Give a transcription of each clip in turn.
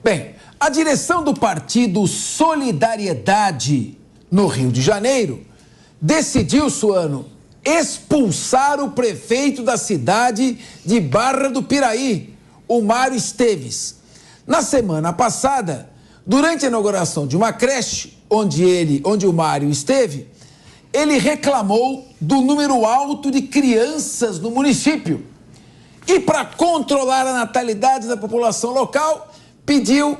Bem, a direção do partido Solidariedade no Rio de Janeiro decidiu, Suano, expulsar o prefeito da cidade de Barra do Piraí, o Mário Esteves. Na semana passada, durante a inauguração de uma creche onde o Mário esteve, ele reclamou do número alto de crianças no município. E para controlar a natalidade da população local, pediu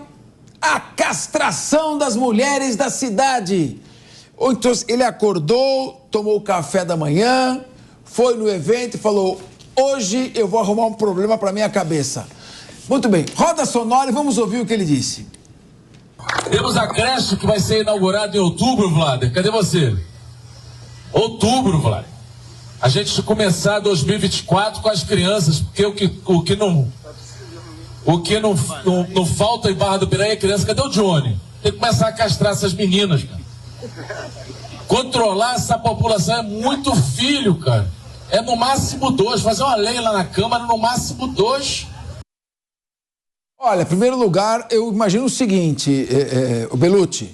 a castração das mulheres da cidade. Então, ele acordou, tomou o café da manhã, foi no evento e falou: hoje eu vou arrumar um problema para minha cabeça. Muito bem, roda sonora e vamos ouvir o que ele disse. Temos a creche que vai ser inaugurada em outubro, Vlader. Cadê você? Outubro, Vlader. A gente começar 2024 com as crianças, porque o que não falta em Barra do Piraí é criança. Cadê o Johnny? Tem que começar a castrar essas meninas, cara. Controlar essa população é muito filho, cara. É no máximo 2. Fazer uma lei lá na Câmara, no máximo 2. Olha, em primeiro lugar, eu imagino o seguinte, o Belucci,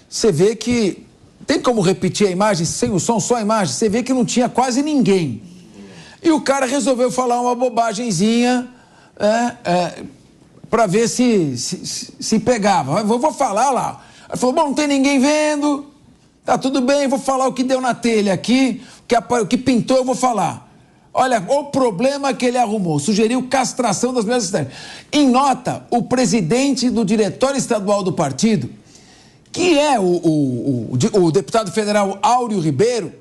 você vê que, tem como repetir a imagem sem o som, só a imagem, você vê que não tinha quase ninguém. E o cara resolveu falar uma bobagenzinha, para ver se pegava. Eu vou falar lá. Ele falou: bom, não tem ninguém vendo, tá tudo bem, vou falar o que deu na telha aqui, o que pintou eu vou falar. Olha, o problema que ele arrumou, sugeriu castração das mulheres da cidade. Em nota, o presidente do diretório estadual do partido, que é o deputado federal Áureo Ribeiro,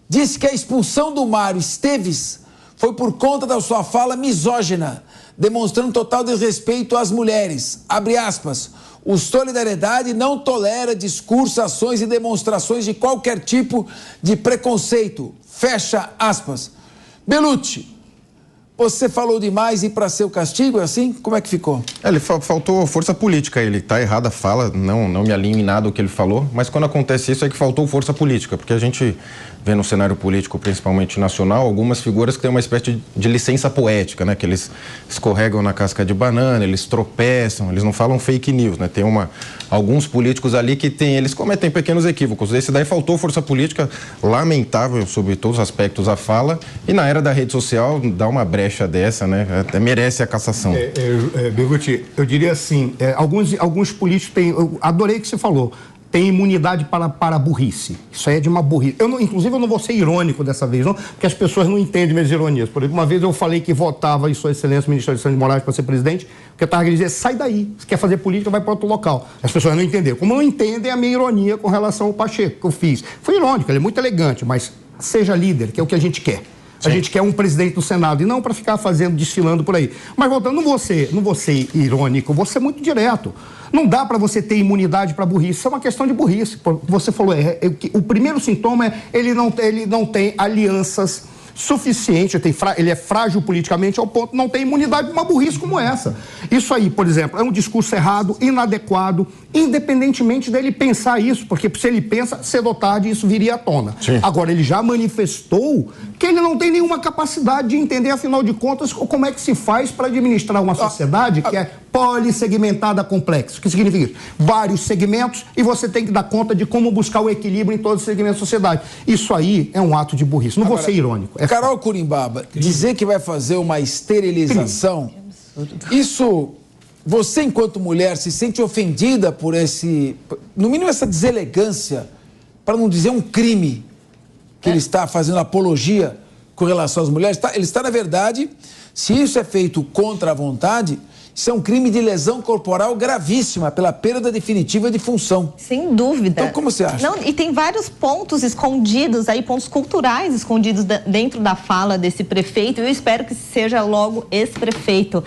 disse que a expulsão do Mário Esteves foi por conta da sua fala misógina, demonstrando total desrespeito às mulheres. Abre aspas. O Solidariedade não tolera discursos, ações e demonstrações de qualquer tipo de preconceito. Fecha aspas. Belucci, você falou demais e para ser o castigo, é assim? Como é que ficou? Ele faltou força política, ele tá errado a fala, não me alinho em nada o que ele falou, mas quando acontece isso é que faltou força política, porque a gente vê no cenário político, principalmente nacional, algumas figuras que têm uma espécie de licença poética, né? Que eles escorregam na casca de banana, eles tropeçam, eles não falam fake news, né? Tem alguns políticos ali que eles cometem pequenos equívocos. Esse daí faltou força política, lamentável sobre todos os aspectos a fala, e na era da rede social dá uma brecha dessa, né? Até merece a cassação. Belucci, eu diria assim, alguns políticos têm, eu adorei o que você falou, tem imunidade para burrice. Isso aí é de uma burrice. Inclusive, eu não vou ser irônico dessa vez, não, porque as pessoas não entendem minhas ironias. Por exemplo, uma vez eu falei que votava em Sua Excelência o ministro Alexandre de Moraes para ser presidente, porque eu estava querendo dizer: sai daí, se quer fazer política, vai para outro local. As pessoas não entenderam. Como não entendem a minha ironia com relação ao Pacheco, que eu fiz. Foi irônico, ele é muito elegante, mas seja líder, que é o que a gente quer. A gente quer um presidente do Senado e não para ficar desfilando por aí. Mas voltando, não vou ser irônico, vou ser muito direto. Não dá para você ter imunidade para burrice, isso é uma questão de burrice. Você falou, o primeiro sintoma é ele não tem alianças suficientes, ele é frágil politicamente ao ponto de não ter imunidade de uma burrice como essa. Isso aí, por exemplo, é um discurso errado, inadequado, independentemente dele pensar isso, porque se ele pensa, cedo ou tarde isso viria à tona. Sim. Agora, ele já manifestou que ele não tem nenhuma capacidade de entender, afinal de contas, como é que se faz para administrar uma sociedade que é polissegmentada complexa. O que significa isso? Vários segmentos e você tem que dar conta de como buscar o equilíbrio em todos os segmentos da sociedade. Isso aí é um ato de burrice. Não vou ser irônico. Carol Curimbaba, dizer que vai fazer uma esterilização, isso, você enquanto mulher se sente ofendida por no mínimo essa deselegância, para não dizer um crime, que ele está fazendo apologia com relação às mulheres? Ele está, na verdade, se isso é feito contra a vontade, isso é um crime de lesão corporal gravíssima pela perda definitiva de função. Sem dúvida. Então, como você acha? Não, e tem vários pontos escondidos aí, pontos culturais escondidos dentro da fala desse prefeito. Eu espero que seja logo esse prefeito.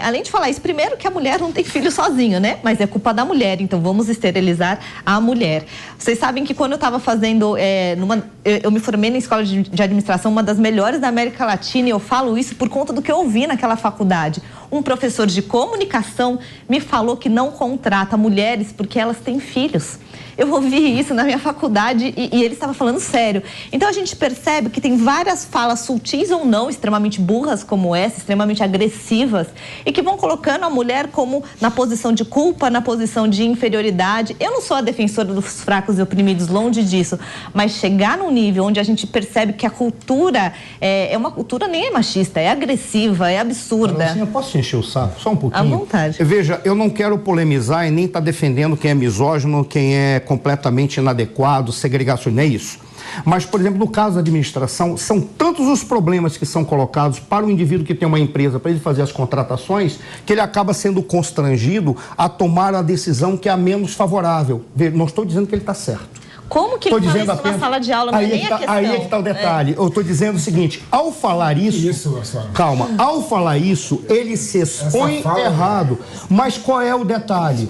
Além de falar isso, primeiro que a mulher não tem filho sozinha, né? Mas é culpa da mulher, então vamos esterilizar a mulher. Vocês sabem que quando eu estava fazendo, eu me formei na escola de administração, uma das melhores da América Latina, e eu falo isso por conta do que eu ouvi naquela faculdade. Um professor de comunicação me falou que não contrata mulheres porque elas têm filhos. Eu ouvi isso na minha faculdade e ele estava falando sério. Então a gente percebe que tem várias falas sutis ou não, extremamente burras como essa, extremamente agressivas, e que vão colocando a mulher como na posição de culpa, na posição de inferioridade. Eu não sou a defensora dos fracos e oprimidos, longe disso, mas chegar num nível onde a gente percebe que a cultura é uma cultura nem é machista, é agressiva, é absurda. Assim, eu posso te encher o saco? Só um pouquinho? À vontade. Veja, eu não quero polemizar e nem estar defendendo quem é misógino, quem é completamente inadequado, segregacionista, não é isso. Mas, por exemplo, no caso da administração, são tantos os problemas que são colocados para o indivíduo que tem uma empresa, para ele fazer as contratações, que ele acaba sendo constrangido a tomar a decisão que é a menos favorável. Não estou dizendo que ele está certo. Como que ele fala isso na sala de aula? Não é nem a questão. Aí é que está o detalhe. Eu estou dizendo o seguinte, ao falar isso... Calma. Ao falar isso, ele se expõe errado. Mas qual é o detalhe?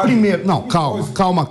Primeiro... Não, calma.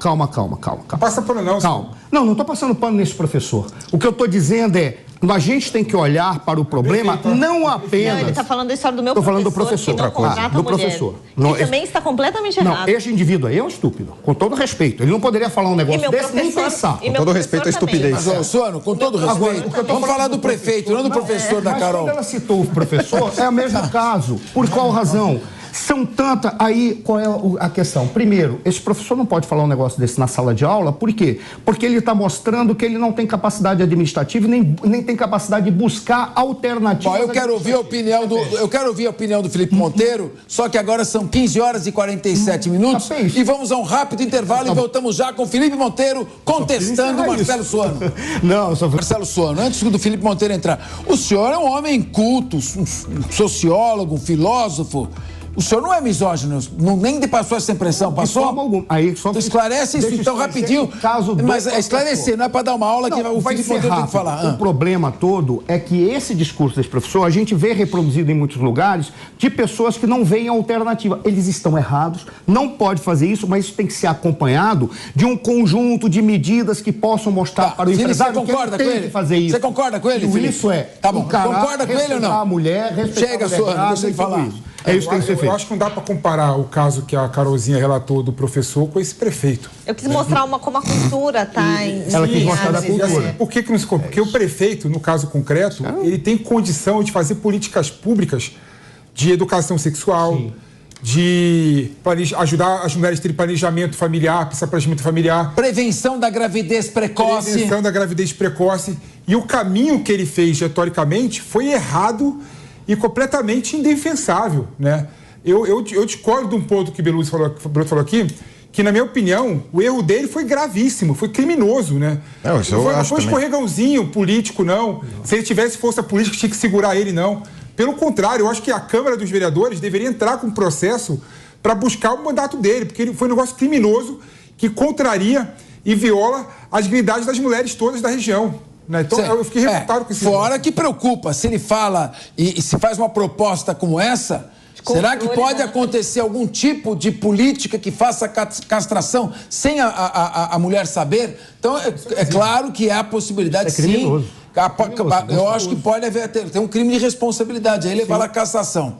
Passa pano não. Calma. Não estou passando pano nesse professor. O que eu estou dizendo é... A gente tem que olhar para o problema não apenas... Não, ele está falando da história do meu professor. Estou falando do professor. Que não contrata do professor. Que também está completamente errado. Não, esse indivíduo aí é um estúpido. Com todo respeito. Ele não poderia falar um negócio desse nem pensar. Com todo respeito à estupidez. Mas, Suano, com todo respeito, vamos falar do prefeito, não do professor da Carol. Mas quando ela citou o professor, é o mesmo caso. Por qual razão? São tantas... Aí, qual é a questão? Primeiro, esse professor não pode falar um negócio desse na sala de aula. Por quê? Porque ele está mostrando que ele não tem capacidade administrativa nem tem capacidade de buscar alternativas. Bom, eu quero ouvir a opinião do Felipe Monteiro, só que agora são 15 horas e 47 minutos e vamos a um rápido intervalo e voltamos já com o Felipe Monteiro contestando o Marcelo Suano. Não, só... Marcelo Suano, antes do Felipe Monteiro entrar, o senhor é um homem culto, um sociólogo, um filósofo. O senhor não é misógino, nem passou essa impressão, passou? De forma alguma. Aí, só esclarece isso então rapidinho. Mas esclarecer, não é para dar uma aula que o Felipe Monteiro tem que falar. O problema todo é que esse discurso desse professor, a gente vê reproduzido em muitos lugares de pessoas que não veem alternativa. Eles estão errados, não pode fazer isso, mas isso tem que ser acompanhado de um conjunto de medidas que possam mostrar para o empresário que ele tem que fazer isso. Você concorda com ele, Felipe? Isso é. Tá bom, concorda com ele ou não? A mulher, chega, Suano, deixa ele falar. É isso que tem que ser feito. Eu acho que não dá para comparar o caso que a Carolzinha relatou do professor com esse prefeito. Eu quis mostrar como a cultura está em... Ela quis mostrar da cultura. Assim, por que não se compara? Porque o prefeito, no caso concreto, ele tem condição de fazer políticas públicas de educação sexual, de ajudar as mulheres a terem planejamento familiar, planejamento familiar. Prevenção da gravidez precoce. Prevenção da gravidez precoce. E o caminho que ele fez, retoricamente, foi errado e completamente indefensável, né? Eu discordo de um ponto que o Beluso falou aqui, que, na minha opinião, o erro dele foi gravíssimo, foi criminoso, né? Não foi um escorregãozinho político, não. Se ele tivesse força política, tinha que segurar ele, não. Pelo contrário, eu acho que a Câmara dos Vereadores deveria entrar com um processo para buscar o mandato dele, porque ele foi um negócio criminoso que contraria e viola a dignidade das mulheres todas da região. Então, eu fiquei revoltado com isso. Fora que preocupa, se ele fala e se faz uma proposta como essa, será que pode acontecer algum tipo de política que faça castração sem a mulher saber? Então, é claro que há a possibilidade, sim. Eu acho que pode haver um crime de responsabilidade, aí levar a cassação.